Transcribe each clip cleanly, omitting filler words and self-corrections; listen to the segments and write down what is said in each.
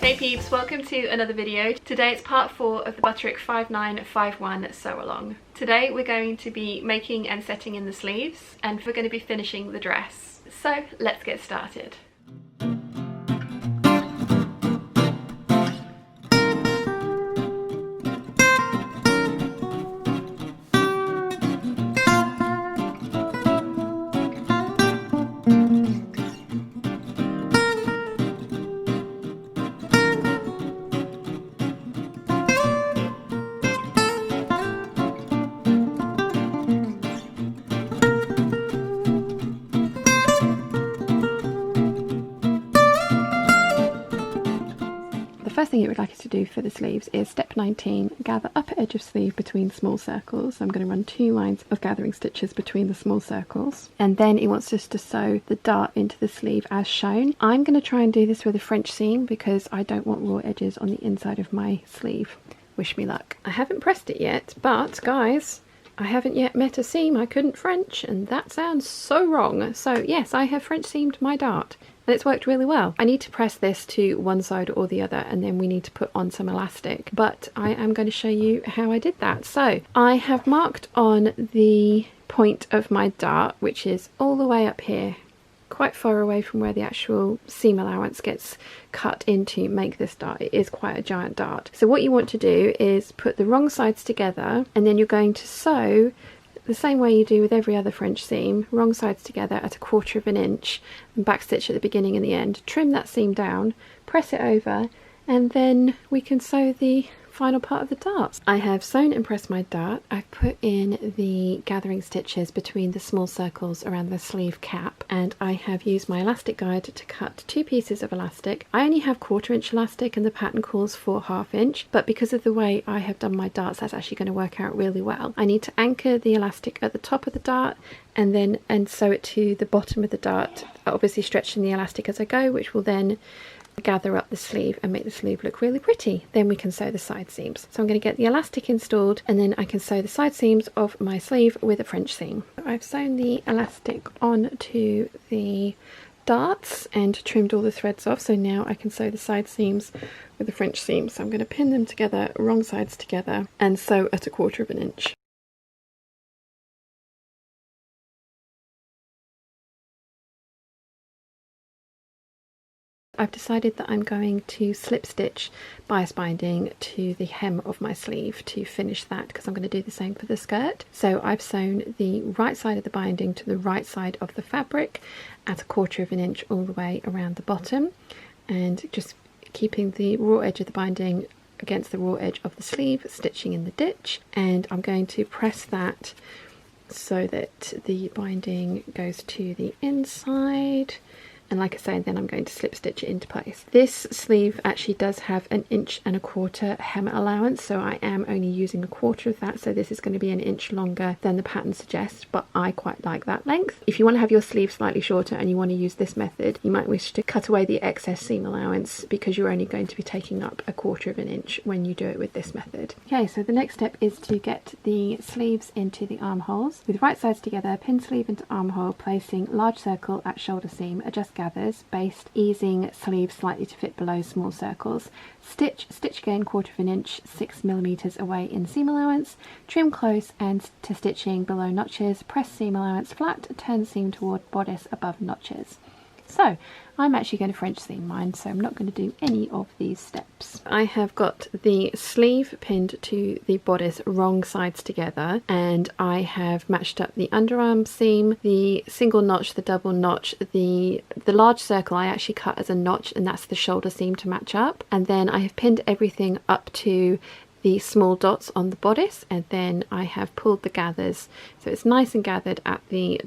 Hey peeps, welcome to another video. Today it's part 4 of the Butterick 5951 sew along. Today we're going to be making and setting in the sleeves and we're going to be finishing the dress. So let's get started. The first thing it would like us to do for the sleeves is step 19, gather upper edge of sleeve between small circles. So I'm going to run 2 lines of gathering stitches between the small circles, and then it wants us to sew the dart into the sleeve as shown. I'm going to try and do this with a French seam because I don't want raw edges on the inside of my sleeve. Wish me luck. I haven't pressed it yet, but guys, I haven't yet met a seam I couldn't French, and that sounds so wrong. So yes, I have French seamed my dart and it's worked really well. I need to press this to one side or the other and then we need to put on some elastic, but I am going to show you how I did that. So I have marked on the point of my dart, which is all the way up here, quite far away from where the actual seam allowance gets cut in to make this dart. It is quite a giant dart. So what you want to do is put the wrong sides together and then you're going to sew the same way you do with every other French seam, wrong sides together at 1/4 inch and backstitch at the beginning and the end. Trim that seam down, press it over, and then we can sew the final part of the darts. I have sewn and pressed my dart. I've put in the gathering stitches between the small circles around the sleeve cap, and I have used my elastic guide to cut 2 pieces of elastic. I only have 1/4 inch elastic and the pattern calls for 1/2 inch, but because of the way I have done my darts, that's actually going to work out really well. I need to anchor the elastic at the top of the dart and sew it to the bottom of the dart, obviously stretching the elastic as I go, which will then gather up the sleeve and make the sleeve look really pretty. Then we can sew the side seams. So I'm going to get the elastic installed and then I can sew the side seams of my sleeve with a French seam. I've sewn the elastic onto the darts and trimmed all the threads off, so now I can sew the side seams with the French seam. So I'm going to pin them together, wrong sides together, and sew at 1/4 inch. I've decided that I'm going to slip stitch bias binding to the hem of my sleeve to finish that, because I'm going to do the same for the skirt. So I've sewn the right side of the binding to the right side of the fabric at 1/4 inch all the way around the bottom, and just keeping the raw edge of the binding against the raw edge of the sleeve, stitching in the ditch. And I'm going to press that so that the binding goes to the inside. And like I say, then I'm going to slip stitch it into place. This sleeve actually does have 1 1/4 inch hem allowance, so I am only using 1/4 of that, so this is going to be 1 inch longer than the pattern suggests, but I quite like that length. If you want to have your sleeve slightly shorter and you want to use this method, you might wish to cut away the excess seam allowance because you're only going to be taking up 1/4 inch when you do it with this method. Okay, so the next step is to get the sleeves into the armholes. With right sides together, pin sleeve into armhole, placing large circle at shoulder seam, adjust gathers, based, easing sleeve slightly to fit below small circles. Stitch again 1/4 inch, 6mm away in seam allowance, trim close and to stitching below notches, press seam allowance flat, turn seam toward bodice above notches. So I'm actually going to French seam mine, so I'm not going to do any of these steps. I have got the sleeve pinned to the bodice wrong sides together, and I have matched up the underarm seam, the single notch, the double notch, the large circle I actually cut as a notch, and that's the shoulder seam to match up. And then I have pinned everything up to the small dots on the bodice, and then I have pulled the gathers so it's nice and gathered at the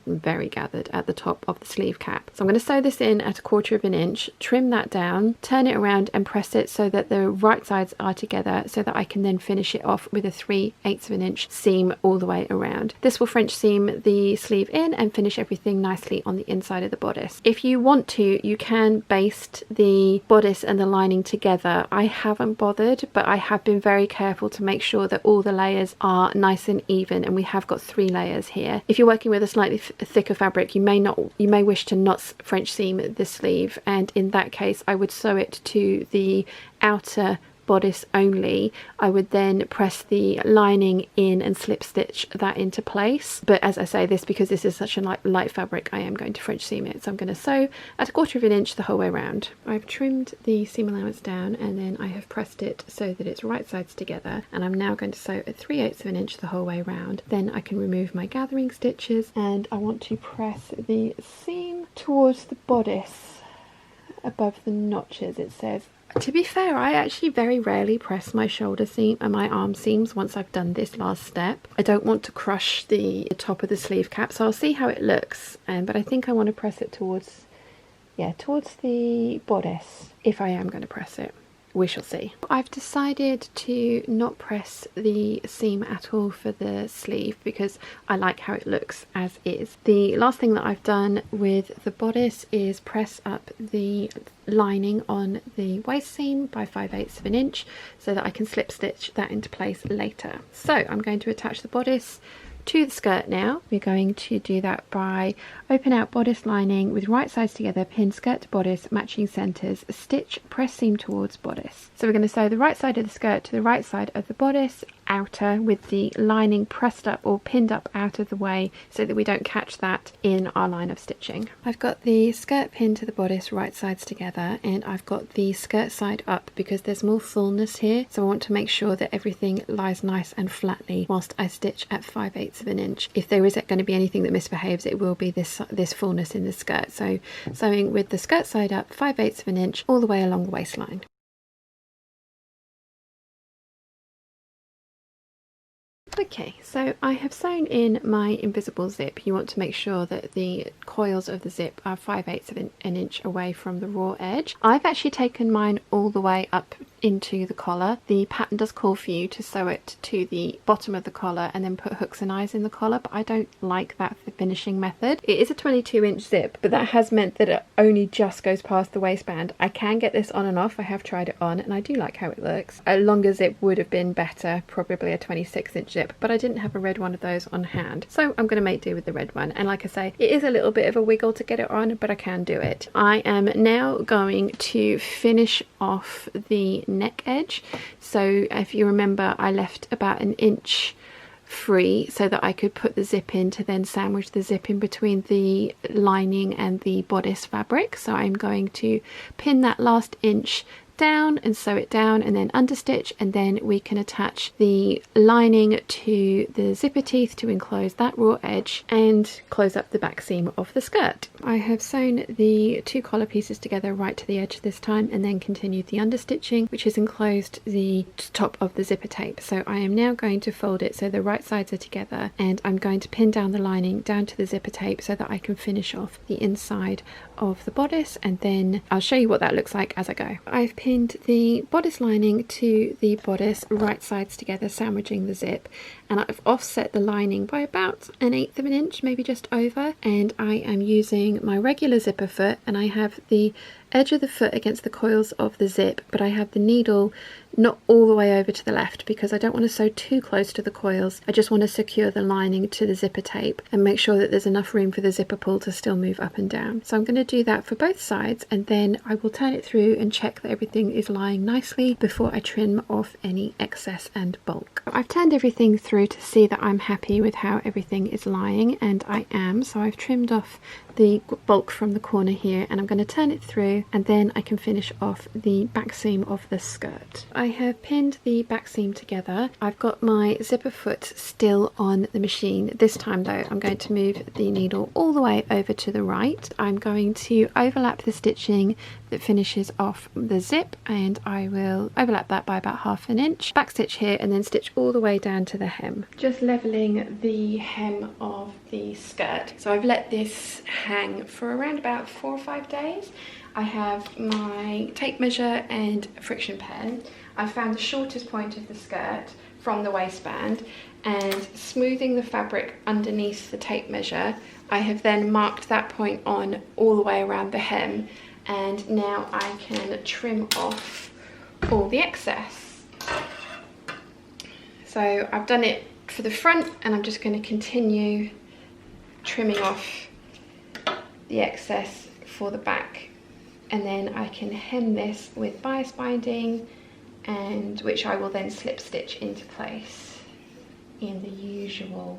top of the sleeve cap. So I'm going to sew this in at 1/4 inch, trim that down, turn it around and press it so that the right sides are together, so that I can then finish it off with a 3/8 inch seam all the way around. This will French seam the sleeve in and finish everything nicely on the inside of the bodice. If you want to, you can baste the bodice and the lining together. I haven't bothered, but I have been very careful careful to make sure that all the layers are nice and even, and we have got 3 layers here. If you're working with a slightly thicker fabric, you may wish to not French seam the sleeve, and in that case I would sew it to the outer bodice only. I would then press the lining in and slip stitch that into place, but as I say, because this is such a light fabric, I am going to French seam it, so I'm going to sew at 1/4 of an inch the whole way around. I've trimmed the seam allowance down, and then I have pressed it so that it's right sides together, and I'm now going to sew at 3/8 of an inch the whole way around. Then I can remove my gathering stitches, and I want to press the seam towards the bodice above the notches, it says. To be fair, I actually very rarely press my shoulder seam and my arm seams once I've done this last step. I don't want to crush the top of the sleeve cap, so I'll see how it looks, but I think I want to press it towards the bodice, if I am going to press it. We shall see. I've decided to not press the seam at all for the sleeve because I like how it looks as is. The last thing that I've done with the bodice is press up the lining on the waist seam by 5/8 of an inch so that I can slip stitch that into place later. So I'm going to attach the bodice to the skirt now. We're going to do that by open out bodice lining with right sides together, pin skirt to bodice, matching centres, stitch, press seam towards bodice. So we're going to sew the right side of the skirt to the right side of the bodice, outer, with the lining pressed up or pinned up out of the way so that we don't catch that in our line of stitching. I've got the skirt pinned to the bodice right sides together, and I've got the skirt side up because there's more fullness here, so I want to make sure that everything lies nice and flatly whilst I stitch at 5/8 of an inch. If there is going to be anything that misbehaves, it will be this fullness in the skirt. So sewing with the skirt side up 5/8 of an inch all the way along the waistline. Okay, so I have sewn in my invisible zip. You want to make sure that the coils of the zip are 5/8 of an inch away from the raw edge. I've actually taken mine all the way up into the collar. The pattern does call for you to sew it to the bottom of the collar and then put hooks and eyes in the collar, but I don't like that finishing method. It is a 22-inch zip, but that has meant that it only just goes past the waistband. I can get this on and off. I have tried it on and I do like how it looks. A longer zip would have been better, probably a 26-inch zip, but I didn't have a red one of those on hand, so I'm going to make do with the red one. And like I say, it is a little bit of a wiggle to get it on, but I can do it. I am now going to finish off the neck edge. So if you remember, I left about an inch free so that I could put the zip in to then sandwich the zip in between the lining and the bodice fabric. So I'm going to pin that last inch down and sew it down and then understitch, and then we can attach the lining to the zipper teeth to enclose that raw edge and close up the back seam of the skirt. I have sewn the 2 collar pieces together right to the edge this time and then continued the understitching, which has enclosed the top of the zipper tape. So I am now going to fold it so the right sides are together, and I'm going to pin down the lining down to the zipper tape so that I can finish off the inside of the bodice, and then I'll show you what that looks like as I go. I've pinned the bodice lining to the bodice right sides together, sandwiching the zip, and I've offset the lining by about 1/8 of an inch, maybe just over, and I am using my regular zipper foot, and I have the edge of the foot against the coils of the zip, but I have the needle not all the way over to the left because I don't want to sew too close to the coils. I just want to secure the lining to the zipper tape and make sure that there's enough room for the zipper pull to still move up and down. So I'm going to do that for both sides, and then I will turn it through and check that everything is lying nicely before I trim off any excess and bulk. I've turned everything through to see that I'm happy with how everything is lying, and I am. So I've trimmed off the bulk from the corner here, and I'm going to turn it through, and then I can finish off the back seam of the skirt. I have pinned the back seam together. I've got my zipper foot still on the machine. This time though, I'm going to move the needle all the way over to the right. I'm going to overlap the stitching that finishes off the zip, and I will overlap that by about 1/2 an inch, back stitch here, and then stitch all the way down to the hem. Just leveling the hem of the skirt. So I've let this hang for around about 4 or 5 days. I have my tape measure and friction pen. I found the shortest point of the skirt from the waistband, and smoothing the fabric underneath the tape measure, I have then marked that point on all the way around the hem, and now I can trim off all the excess. So I've done it for the front, and I'm just going to continue trimming off the excess for the back, and then I can hem this with bias binding, and which I will then slip stitch into place in the usual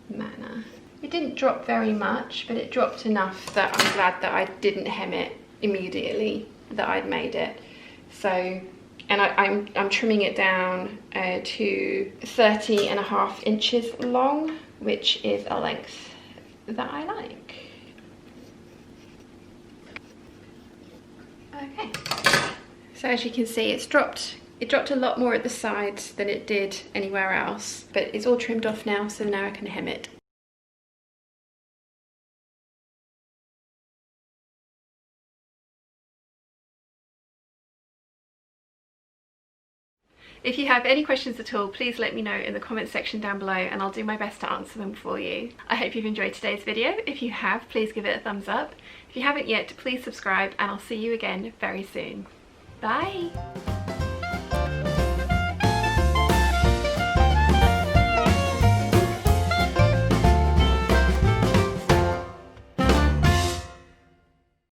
manner. It didn't drop very much, but it dropped enough that I'm glad that I didn't hem it immediately that I'd made it. So, and I'm trimming it down to 30.5 inches long, which is a length that I like. Okay, so as you can see, it dropped a lot more at the sides than it did anywhere else, but it's all trimmed off now, so now I can hem it. If you have any questions at all, please let me know in the comment section down below, and I'll do my best to answer them for you. I hope you've enjoyed today's video. If you have, please give it a thumbs up. If you haven't yet, please subscribe, and I'll see you again very soon. Bye!